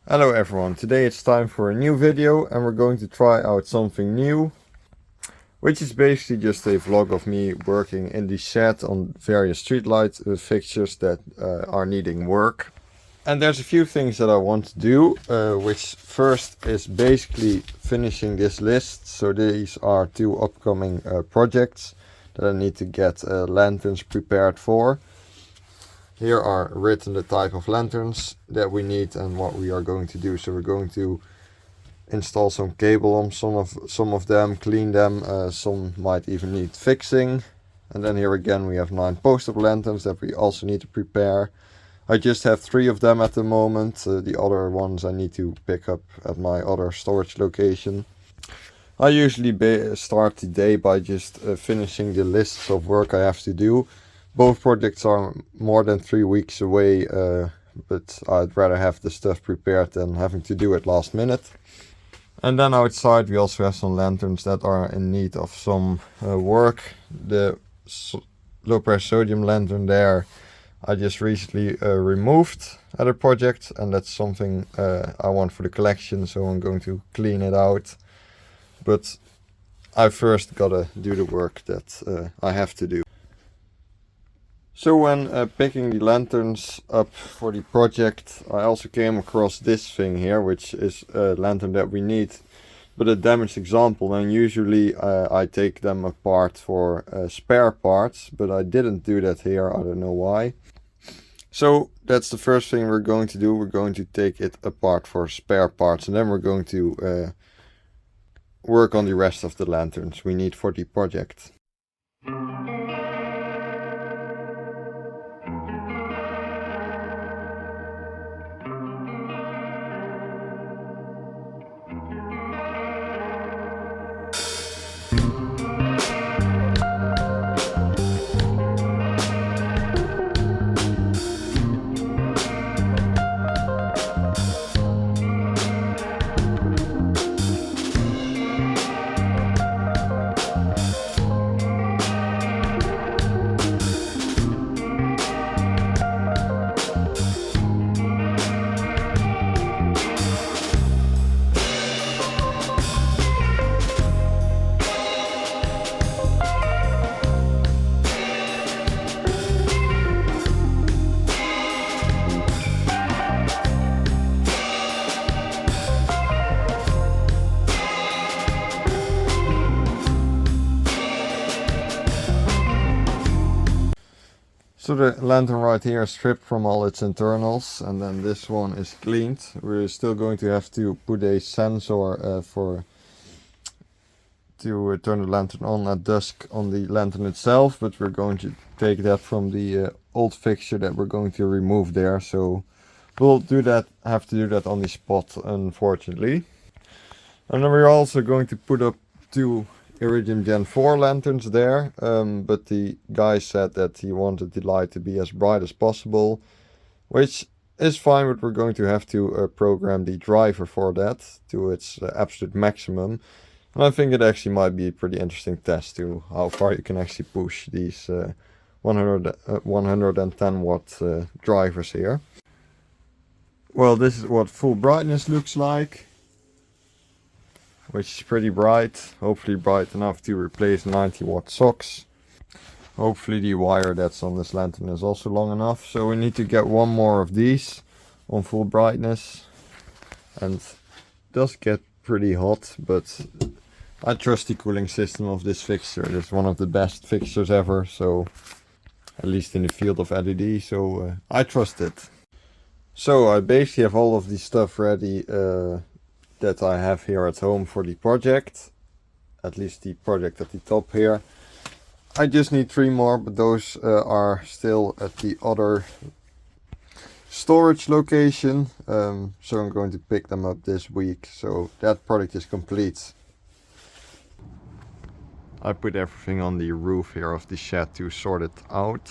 Hello everyone, today it's time for a new video and we're going to try out something new, which is basically just a vlog of me working in the shed on various streetlight fixtures that are needing work. And there's a few things that I want to do, which first is basically finishing this list. So these are two upcoming projects that I need to get lanterns prepared for. Here are written the type of lanterns that we need and what we are going to do. So we're going to install some cable on some of them, clean them, some might even need fixing. And then here again we have 9 post-up lanterns that we also need to prepare. I just have 3 of them at the moment. The other ones I need to pick up at my other storage location. I usually start the day by just finishing the lists of work I have to do. Both projects are more than 3 weeks away, but I'd rather have the stuff prepared than having to do it last minute. And then outside we also have some lanterns that are in need of some work. The low pressure sodium lantern there I just recently removed at a project, and that's something I want for the collection, so I'm going to clean it out. But I first gotta do the work that I have to do. So when picking the lanterns up for the project, I also came across this thing here, which is a lantern that we need, but a damaged example. And usually I take them apart for spare parts, but I didn't do that here, I don't know why. So that's the first thing we're going to do. We're going to take it apart for spare parts, and then we're going to work on the rest of the lanterns we need for the project. So the lantern right here is stripped from all its internals, and then this one is cleaned. We're still going to have to put a sensor to turn the lantern on at dusk on the lantern itself, but we're going to take that from the old fixture that we're going to remove there. So we'll have to do that on the spot, unfortunately. And then we're also going to put up 2 Iridium Gen 4 lanterns there, but the guy said that he wanted the light to be as bright as possible, which is fine, but we're going to have to program the driver for that to its absolute maximum. And I think it actually might be a pretty interesting test to how far you can actually push these 110 watt drivers here. Well, this is what full brightness looks like, which is pretty bright, hopefully bright enough to replace 90 watt socks. Hopefully the wire that's on this lantern is also long enough. So we need to get 1 more of these on full brightness. And it does get pretty hot, but I trust the cooling system of this fixture. It's one of the best fixtures ever, so at least in the field of LED, so I trust it. So I basically have all of the stuff ready that I have here at home for the project, at least the project at the top here. I just need 3 more, but those are still at the other storage location, so I'm going to pick them up this week. So that project is complete. I put everything on the roof here of the shed to sort it out.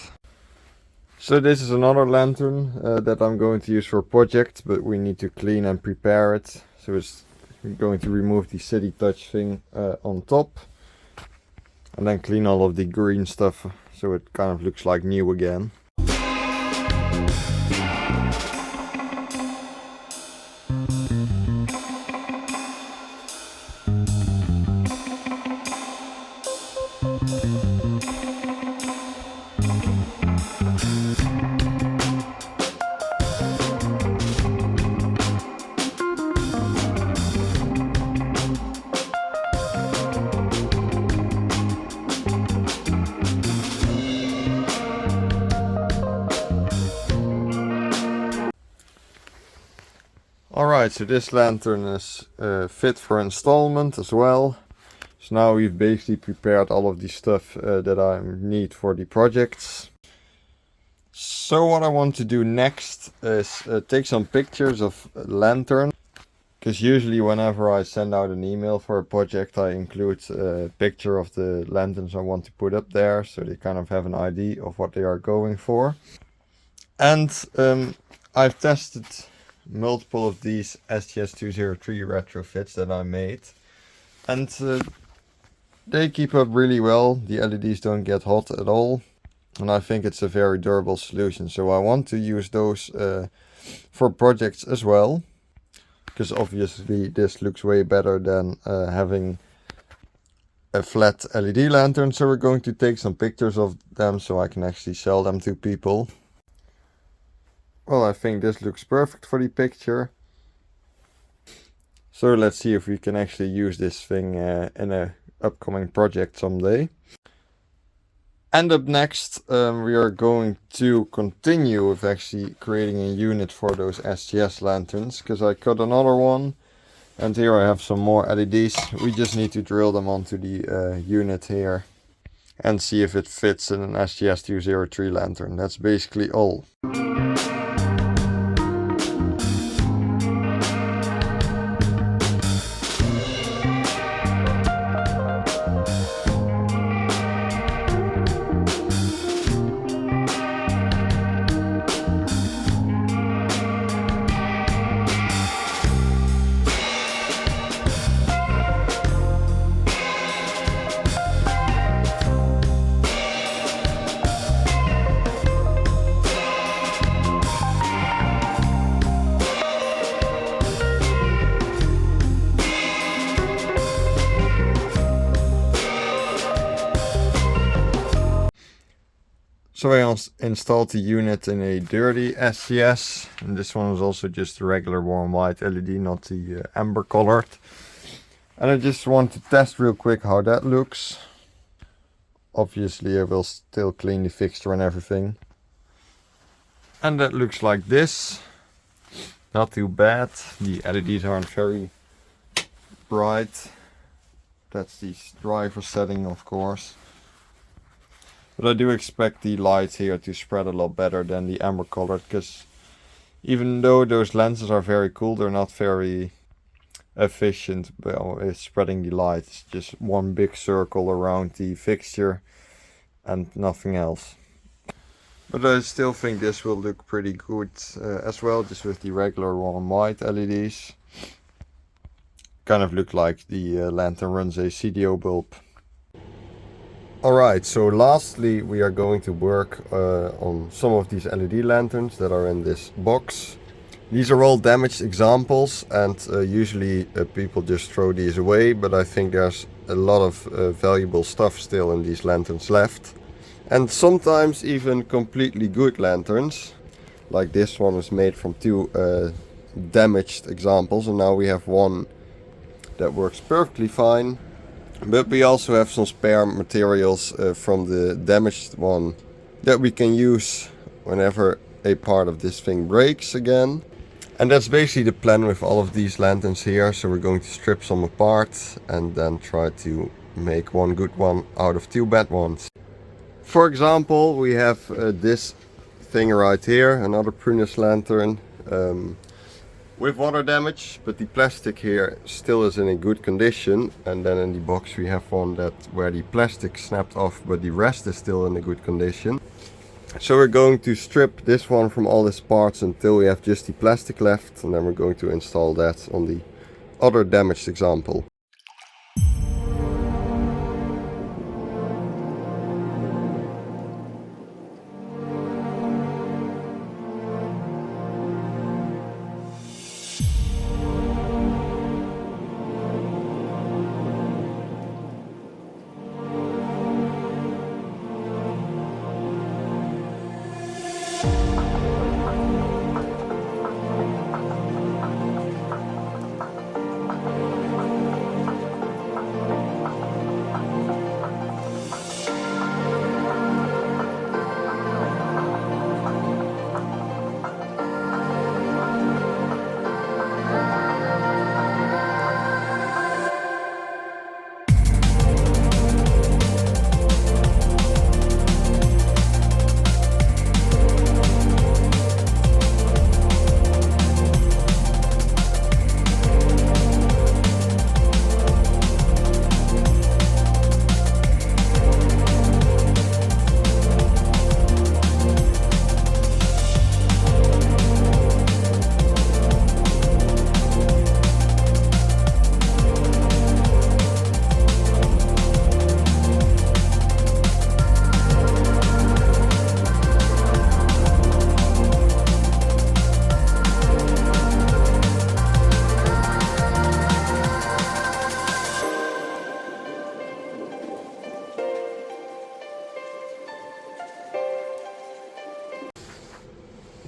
So this is another lantern that I'm going to use for a project, but we need to clean and prepare it. So we're going to remove the City Touch thing on top, and then clean all of the green stuff so it kind of looks like new again. Alright, so this lantern is fit for installment as well. So now we've basically prepared all of the stuff that I need for the projects. So what I want to do next is take some pictures of lantern. Because usually whenever I send out an email for a project, I include a picture of the lanterns I want to put up there, so they kind of have an idea of what they are going for. And I've tested multiple of these STS203 retrofits that I made, and they keep up really well. The LEDs don't get hot at all, and I think it's a very durable solution. So I want to use those for projects as well, because obviously this looks way better than having a flat LED lantern. So we're going to take some pictures of them so I can actually sell them to people. Well, I think this looks perfect for the picture. So let's see if we can actually use this thing in a upcoming project someday. And up next, we are going to continue with actually creating a unit for those STS lanterns, because I cut another one, and here I have some more LEDs. We just need to drill them onto the unit here and see if it fits in an STS203 lantern. That's basically all. So I installed the unit in a dirty STS, and this one was also just a regular warm white LED, not the amber colored. And I just want to test real quick how that looks. Obviously I will still clean the fixture and everything. And that looks like this. Not too bad. The LEDs aren't very bright. That's the driver setting, of course. But I do expect the light here to spread a lot better than the amber colored, because even though those lenses are very cool, they're not very efficient with spreading the light. It's just one big circle around the fixture and nothing else. But I still think this will look pretty good as well, just with the regular warm white LEDs. Kind of look like the lantern runs a CDO bulb. Alright, so lastly we are going to work on some of these LED lanterns that are in this box. These are all damaged examples, and usually people just throw these away, but I think there's a lot of valuable stuff still in these lanterns left. And sometimes even completely good lanterns, like this one was made from two damaged examples, and now we have one that works perfectly fine. But we also have some spare materials from the damaged one that we can use whenever a part of this thing breaks again. And that's basically the plan with all of these lanterns here. So we're going to strip some apart and then try to make one good one out of two bad ones. For example, we have this thing right here, another Prunus lantern. With water damage, but the plastic here still is in a good condition. And then in the box we have one where the plastic snapped off, but the rest is still in a good condition. So we're going to strip this one from all its parts until we have just the plastic left, and then we're going to install that on the other damaged example.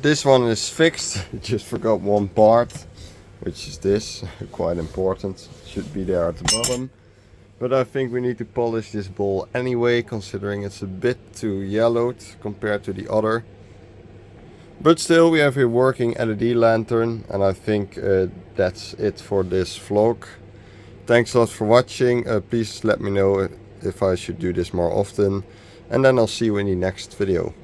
This one is fixed. Just forgot one part, which is this. Quite important. Should be there at the bottom. But I think we need to polish this ball anyway, considering it's a bit too yellowed compared to the other. But still, we have a working LED lantern, and I think that's it for this vlog. Thanks a lot for watching. Please let me know if I should do this more often, and then I'll see you in the next video.